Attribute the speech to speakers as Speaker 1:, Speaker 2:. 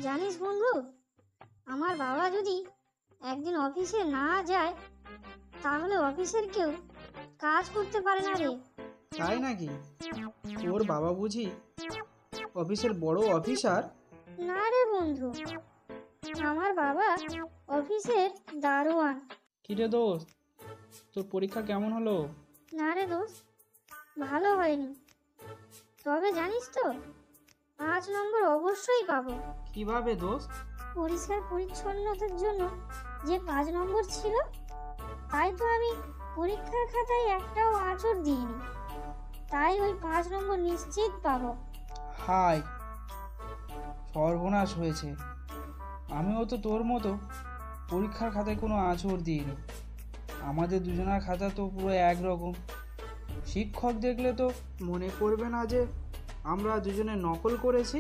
Speaker 1: জানিস বন্ধু, আমার বাবা যদি একদিন অফিসে না যায় তাহলে অফিসের কেউ কাজ করতে পারে না রে।
Speaker 2: তাই নাকি? তোর বাবা বুঝি অফিসের বড় অফিসার?
Speaker 1: না রে বন্ধু, আমার বাবা অফিসের দারোয়ান।
Speaker 2: কিরে দোস্ত, তোর পরীক্ষা কেমন হলো?
Speaker 1: না রে দোস্ত, ভালো হয়নি। তবে জানিস তো, 5 নম্বর অবশ্যই পাবো।
Speaker 2: কিভাবে দোস্ত?
Speaker 1: পরিষ্কার পরিচ্ছন্নতার জন্য যে 5 নম্বর ছিল, তাই তো আমি পরীক্ষার খাতায় একটাও আঁচড় দিইনি। তাই ওই 5 নম্বর নিশ্চিত পাবো।
Speaker 2: হাই, সর্বনাশ হয়েছে। আমিও তো তোর মতো পরীক্ষার খাতায় কোনো আঁচড় দিইনি। আমাদের দুজনের খাতা তো পুরো একরকম। শিক্ষক দেখলে তো মনে করবে না যে আমরা দুজনে নকল করেছি?